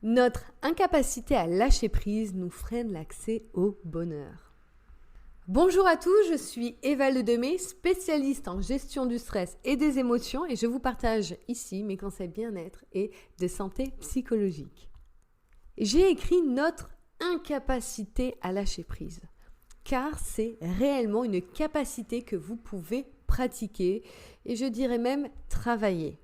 Notre incapacité à lâcher prise nous freine l'accès au bonheur. Bonjour à tous, je suis Eva Ledemé, spécialiste en gestion du stress et des émotions et je vous partage ici mes conseils bien-être et de santé psychologique. J'ai écrit notre incapacité à lâcher prise, car c'est réellement une capacité que vous pouvez pratiquer et je dirais même travailler.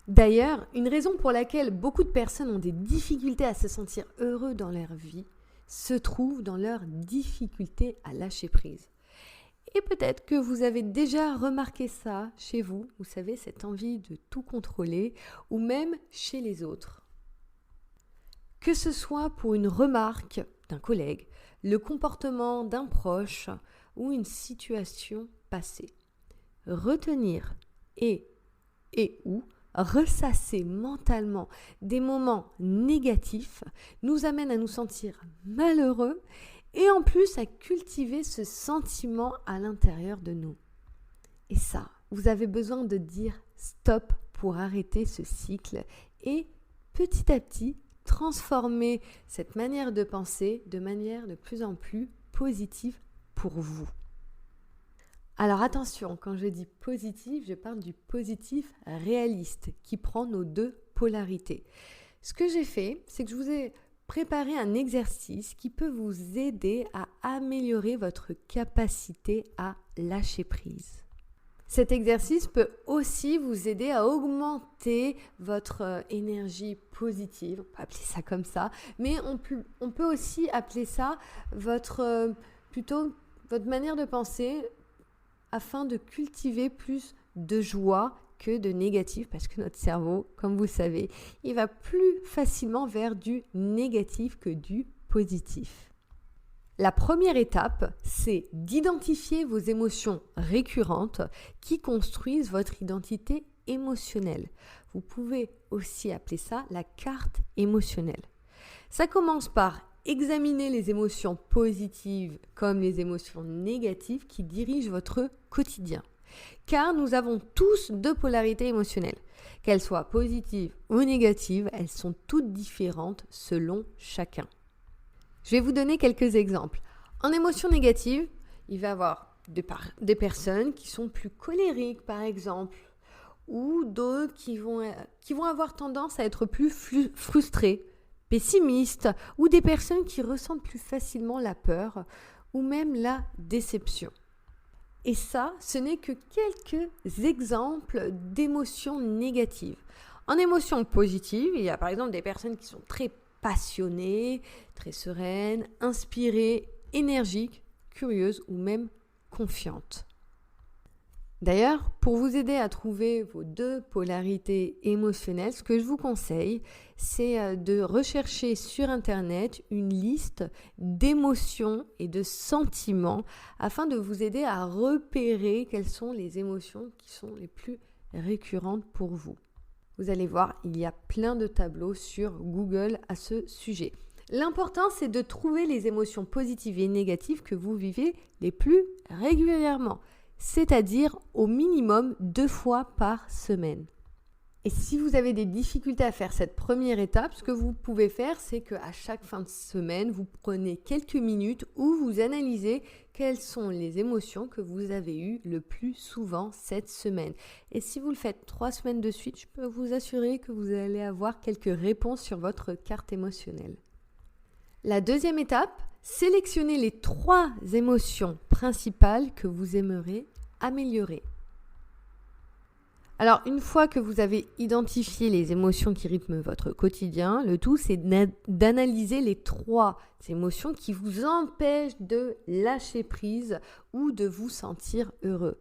D'ailleurs, une raison pour laquelle beaucoup de personnes ont des difficultés à se sentir heureux dans leur vie se trouve dans leur difficulté à lâcher prise. Et peut-être que vous avez déjà remarqué ça chez vous, vous savez, cette envie de tout contrôler, ou même chez les autres. Que ce soit pour une remarque d'un collègue, le comportement d'un proche ou une situation passée. Retenir et ou ressasser mentalement des moments négatifs nous amène à nous sentir malheureux et en plus à cultiver ce sentiment à l'intérieur de nous. Et ça, vous avez besoin de dire stop pour arrêter ce cycle et petit à petit transformer cette manière de penser de manière de plus en plus positive pour vous. Alors attention, quand je dis positif, je parle du positif réaliste qui prend nos deux polarités. Ce que j'ai fait, c'est que je vous ai préparé un exercice qui peut vous aider à améliorer votre capacité à lâcher prise. Cet exercice peut aussi vous aider à augmenter votre énergie positive, on peut appeler ça comme ça, mais on peut aussi appeler ça votre manière de penser afin de cultiver plus de joie que de négatif, parce que notre cerveau, comme vous savez, il va plus facilement vers du négatif que du positif. La première étape, c'est d'identifier vos émotions récurrentes qui construisent votre identité émotionnelle. Vous pouvez aussi appeler ça la carte émotionnelle. Ça commence par examinez les émotions positives comme les émotions négatives qui dirigent votre quotidien. Car nous avons tous deux polarités émotionnelles. Qu'elles soient positives ou négatives, elles sont toutes différentes selon chacun. Je vais vous donner quelques exemples. En émotion négative, il va y avoir des personnes qui sont plus colériques par exemple, ou d'autres qui vont avoir tendance à être plus frustrées, pessimistes ou des personnes qui ressentent plus facilement la peur ou même la déception. Et ça, ce n'est que quelques exemples d'émotions négatives. En émotion positive, il y a par exemple des personnes qui sont très passionnées, très sereines, inspirées, énergiques, curieuses ou même confiantes. D'ailleurs, pour vous aider à trouver vos deux polarités émotionnelles, ce que je vous conseille, c'est de rechercher sur Internet une liste d'émotions et de sentiments afin de vous aider à repérer quelles sont les émotions qui sont les plus récurrentes pour vous. Vous allez voir, il y a plein de tableaux sur Google à ce sujet. L'important, c'est de trouver les émotions positives et négatives que vous vivez les plus régulièrement, c'est-à-dire au minimum 2 fois par semaine. Et si vous avez des difficultés à faire cette première étape, ce que vous pouvez faire, c'est qu'à chaque fin de semaine, vous prenez quelques minutes où vous analysez quelles sont les émotions que vous avez eues le plus souvent cette semaine. Et si vous le faites 3 semaines de suite, je peux vous assurer que vous allez avoir quelques réponses sur votre carte émotionnelle. La deuxième étape, sélectionnez les 3 émotions principales que vous aimeriez améliorer. Alors, une fois que vous avez identifié les émotions qui rythment votre quotidien, le tout, c'est d'analyser les 3 émotions qui vous empêchent de lâcher prise ou de vous sentir heureux.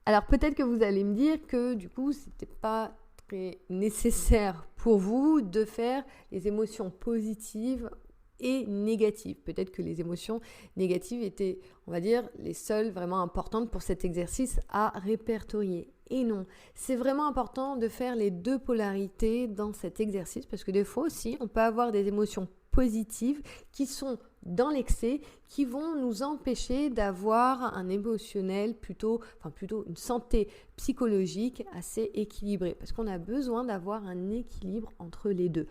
Alors, peut-être que vous allez me dire que, du coup, c'était pas très nécessaire pour vous de faire les émotions positives et négatives. Peut-être que les émotions négatives étaient, on va dire, les seules vraiment importantes pour cet exercice à répertorier. Et non, c'est vraiment important de faire les 2 polarités dans cet exercice parce que des fois aussi, on peut avoir des émotions positives qui sont dans l'excès, qui vont nous empêcher d'avoir un émotionnel plutôt une santé psychologique assez équilibrée parce qu'on a besoin d'avoir un équilibre entre les deux.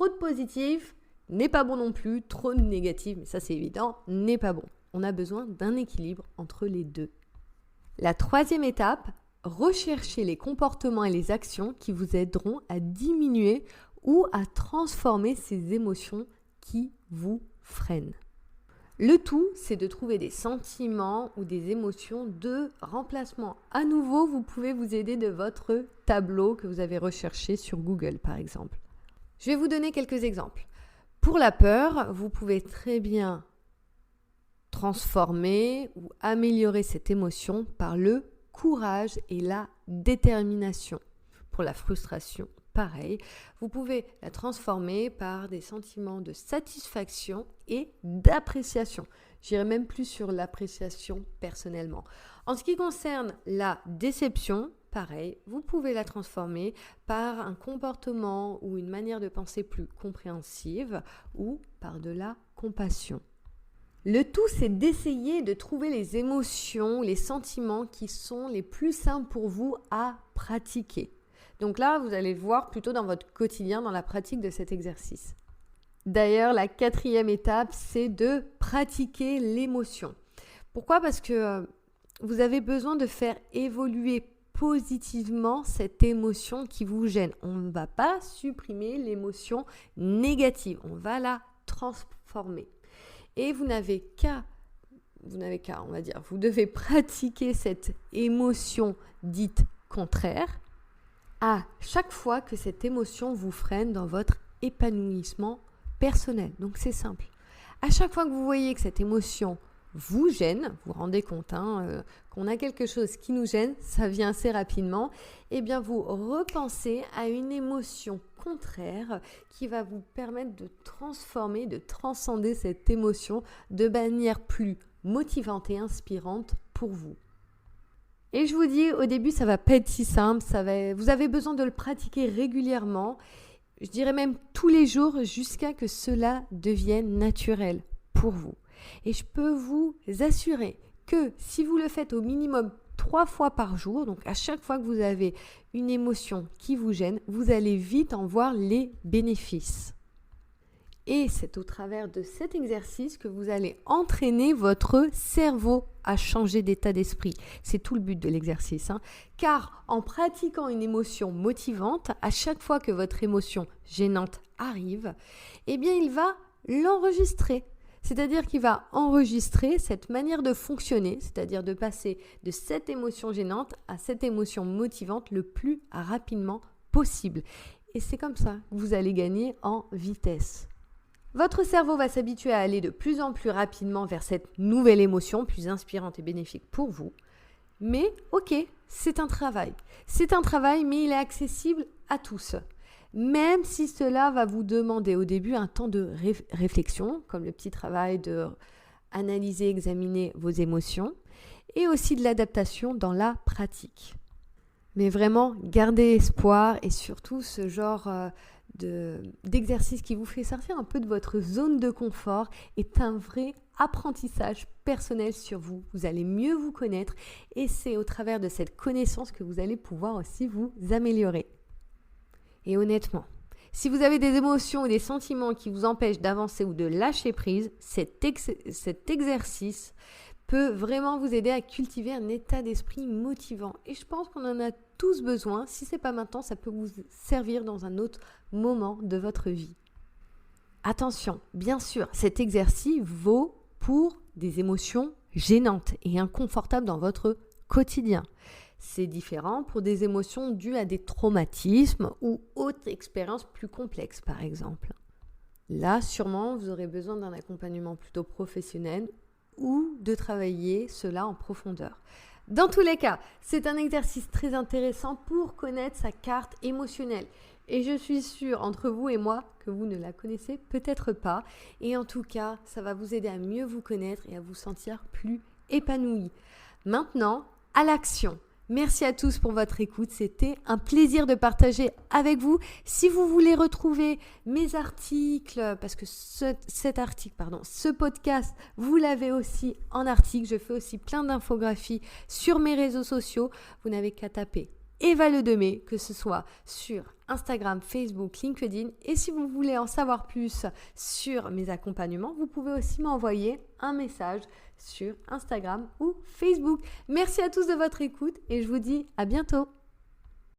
trop de positif n'est pas bon non plus, trop de négatif, mais ça c'est évident, n'est pas bon. On a besoin d'un équilibre entre les deux. La troisième étape, recherchez les comportements et les actions qui vous aideront à diminuer ou à transformer ces émotions qui vous freinent. Le tout, c'est de trouver des sentiments ou des émotions de remplacement. À nouveau, vous pouvez vous aider de votre tableau que vous avez recherché sur Google, par exemple. Je vais vous donner quelques exemples. Pour la peur, vous pouvez très bien transformer ou améliorer cette émotion par le courage et la détermination. Pour la frustration, pareil, vous pouvez la transformer par des sentiments de satisfaction et d'appréciation. J'irai même plus sur l'appréciation personnellement. En ce qui concerne la déception, pareil, vous pouvez la transformer par un comportement ou une manière de penser plus compréhensive ou par de la compassion. Le tout, c'est d'essayer de trouver les émotions, les sentiments qui sont les plus simples pour vous à pratiquer. Donc là, vous allez le voir plutôt dans votre quotidien, dans la pratique de cet exercice. D'ailleurs, la quatrième étape, c'est de pratiquer l'émotion. Pourquoi ? Parce que vous avez besoin de faire évoluer positivement cette émotion qui vous gêne. On ne va pas supprimer l'émotion négative, on va la transformer. Et vous devez pratiquer cette émotion dite contraire à chaque fois que cette émotion vous freine dans votre épanouissement personnel. Donc c'est simple. À chaque fois que vous voyez que cette émotion vous gêne, vous vous rendez compte qu'on a quelque chose qui nous gêne, ça vient assez rapidement, et bien vous repensez à une émotion contraire qui va vous permettre de transformer, de transcender cette émotion de manière plus motivante et inspirante pour vous. Et je vous dis, au début, ça va pas être si simple, vous avez besoin de le pratiquer régulièrement, je dirais même tous les jours, jusqu'à que cela devienne naturel pour vous. Et je peux vous assurer que si vous le faites au minimum 3 fois par jour, donc à chaque fois que vous avez une émotion qui vous gêne, vous allez vite en voir les bénéfices. Et c'est au travers de cet exercice que vous allez entraîner votre cerveau à changer d'état d'esprit. C'est tout le but de l'exercice. Car en pratiquant une émotion motivante, à chaque fois que votre émotion gênante arrive, eh bien il va l'enregistrer. C'est-à-dire qu'il va enregistrer cette manière de fonctionner, c'est-à-dire de passer de cette émotion gênante à cette émotion motivante le plus rapidement possible. Et c'est comme ça que vous allez gagner en vitesse. Votre cerveau va s'habituer à aller de plus en plus rapidement vers cette nouvelle émotion, plus inspirante et bénéfique pour vous. Mais ok, c'est un travail. C'est un travail, mais il est accessible à tous. Même si cela va vous demander au début un temps de réflexion, comme le petit travail de analyser, examiner vos émotions, et aussi de l'adaptation dans la pratique. Mais vraiment, gardez espoir et surtout ce genre d'exercice qui vous fait sortir un peu de votre zone de confort est un vrai apprentissage personnel sur vous. Vous allez mieux vous connaître et c'est au travers de cette connaissance que vous allez pouvoir aussi vous améliorer. Et honnêtement, si vous avez des émotions ou des sentiments qui vous empêchent d'avancer ou de lâcher prise, cet exercice peut vraiment vous aider à cultiver un état d'esprit motivant. Et je pense qu'on en a tous besoin. Si ce n'est pas maintenant, ça peut vous servir dans un autre moment de votre vie. Attention, bien sûr, cet exercice vaut pour des émotions gênantes et inconfortables dans votre quotidien. C'est différent pour des émotions dues à des traumatismes ou autres expériences plus complexes, par exemple. Là, sûrement, vous aurez besoin d'un accompagnement plutôt professionnel ou de travailler cela en profondeur. Dans tous les cas, c'est un exercice très intéressant pour connaître sa carte émotionnelle. Et je suis sûre, entre vous et moi, que vous ne la connaissez peut-être pas. Et en tout cas, ça va vous aider à mieux vous connaître et à vous sentir plus épanoui. Maintenant, à l'action. Merci à tous pour votre écoute, c'était un plaisir de partager avec vous. Si vous voulez retrouver mes articles, parce que ce podcast, vous l'avez aussi en article. Je fais aussi plein d'infographies sur mes réseaux sociaux. Vous n'avez qu'à taper Eva Ledemé, que ce soit sur Instagram, Facebook, LinkedIn. Et si vous voulez en savoir plus sur mes accompagnements, vous pouvez aussi m'envoyer un message sur Instagram ou Facebook. Merci à tous de votre écoute et je vous dis à bientôt.